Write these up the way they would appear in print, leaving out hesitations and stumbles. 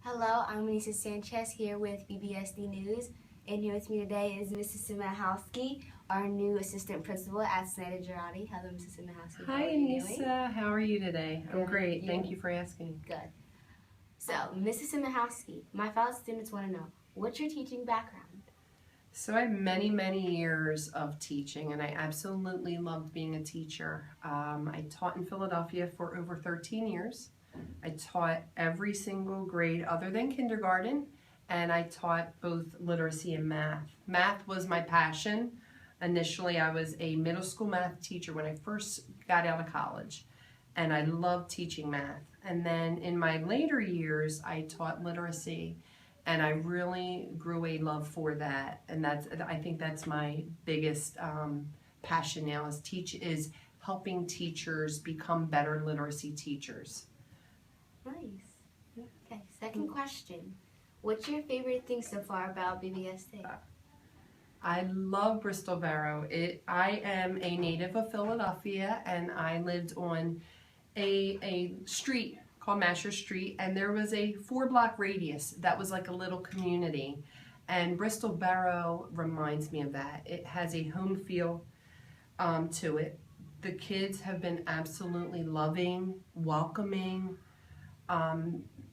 Hello, I'm Anissa Sanchez here with BBSD News, and here with me today is Mrs. Simahowski, our new assistant principal at Snyder Girardi. Hello, Mrs. Simahowski. Hi, Anissa. How are you today? I'm Good. great. You? Thank you for asking. Good. So, Mrs. Simahowski, my fellow students want to know, what's your teaching background? So I have many years of teaching, and I absolutely loved being a teacher. I taught in Philadelphia for over 13 years. I taught every single grade other than kindergarten, and I taught both literacy and math. Math was my passion. Initially, I was a middle school math teacher when I first got out of college, and I loved teaching math. And then in my later years, I taught literacy, and I really grew a love for that. And I think that's my biggest passion now is helping teachers become better literacy teachers. Nice. Okay, second question. What's your favorite thing so far about BBSD? I love Bristol Borough. I am a native of Philadelphia, and I lived on a street called Masher Street, and there was a 4-block radius that was like a little community. And Bristol Borough reminds me of that. It has a home feel to it. The kids have been absolutely loving, welcoming,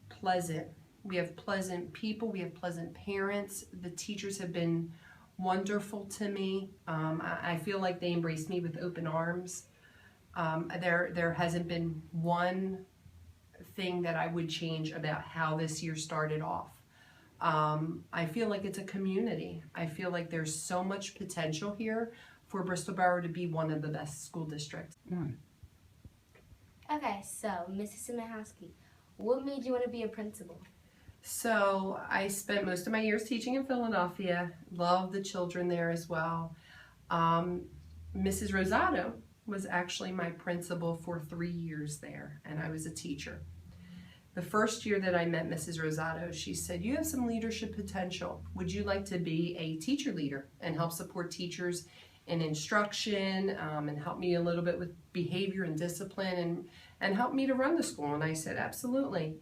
pleasant. We have pleasant people, we have pleasant parents. The teachers have been wonderful to me. I feel like they embraced me with open arms. There hasn't been one thing that I would change about how this year started off. I feel like it's a community. I feel like there's so much potential here for Bristol Borough to be one of the best school districts. Okay, so Mrs. Simahowski, what made you want to be a principal? So I spent most of my years teaching in Philadelphia, loved the children there as well. Mrs. Rosado was actually my principal for 3 years there, and I was a teacher. The first year that I met Mrs. Rosado, she said, "You have some leadership potential. Would you like to be a teacher leader and help support teachers in instruction and help me a little bit with behavior and discipline and help me to run the school?" And I said, "Absolutely."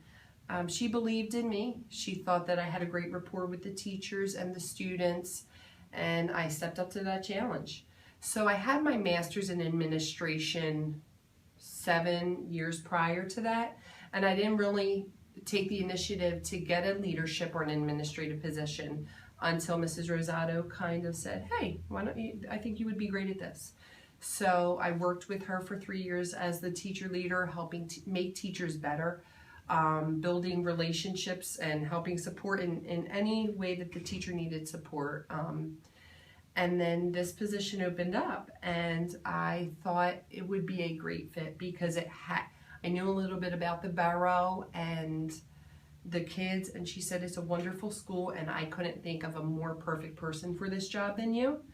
She believed in me. She thought that I had a great rapport with the teachers and the students, and I stepped up to that challenge. So I had my master's in administration 7 years prior to that, and I didn't really take the initiative to get a leadership or an administrative position until Mrs. Rosado kind of said, "Hey, why don't you, I think you would be great at this." So I worked with her for 3 years as the teacher leader, helping make teachers better, building relationships and helping support in any way that the teacher needed support. And then this position opened up, and I thought it would be a great fit because I knew a little bit about the borough and the kids, and she said it's a wonderful school, and I couldn't think of a more perfect person for this job than you.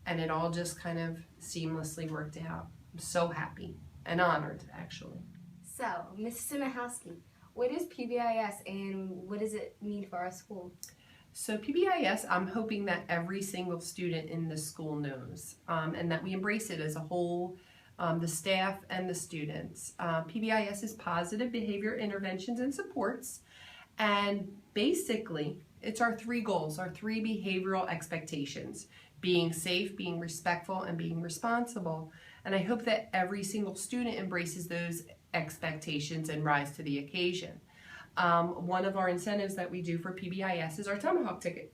And it all just kind of seamlessly worked out. I'm so happy and honored, actually. So, Mrs. Simahowski, what is PBIS and what does it mean for our school? So PBIS, I'm hoping that every single student in the school knows and that we embrace it as a whole, the staff and the students. PBIS is Positive Behavior Interventions and Supports, and basically it's our 3 goals, our 3 behavioral expectations: being safe, being respectful, and being responsible. And I hope that every single student embraces those expectations and rise to the occasion. One of our incentives that we do for PBIS is our Tomahawk ticket.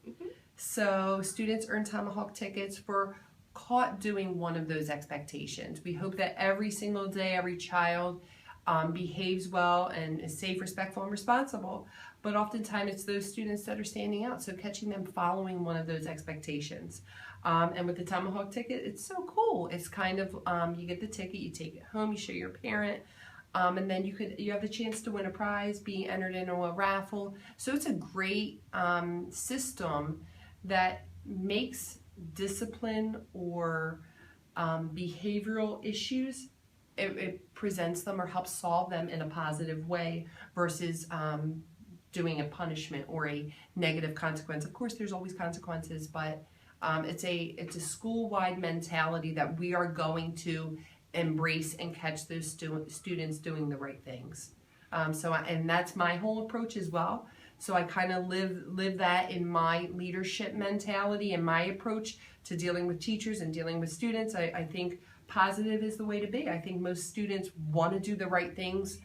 So students earn Tomahawk tickets for caught doing one of those expectations. We hope that every single day, every child behaves well and is safe, respectful, and responsible. But oftentimes it's those students that are standing out, so catching them following one of those expectations. And with the Tomahawk ticket, it's so cool. It's kind of, you get the ticket, you take it home, you show your parent, and then you have the chance to win a prize, be entered into a raffle. So it's a great system that makes discipline or behavioral issues, it presents them or helps solve them in a positive way versus doing a punishment or a negative consequence. Of course, there's always consequences, but it's a school-wide mentality that we are going to embrace and catch those students doing the right things. And that's my whole approach as well. So I kind of live that in my leadership mentality and my approach to dealing with teachers and dealing with students. I think positive is the way to be. I think most students want to do the right things,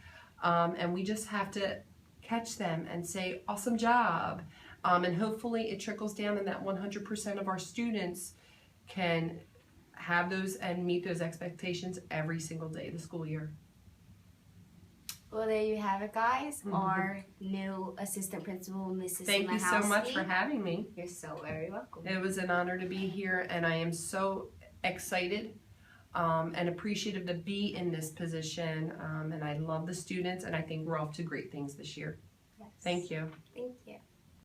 and we just have to catch them and say, awesome job. And hopefully it trickles down and that 100% of our students can have those and meet those expectations every single day of the school year. Well, there you have it, guys. Our new assistant principal, Mrs. Thank you so much for having me. You're so very welcome. It was an honor to be here, and I am so excited and appreciative to be in this position. And I love the students, and I think we're off to great things this year. Yes. Thank you. Thank you.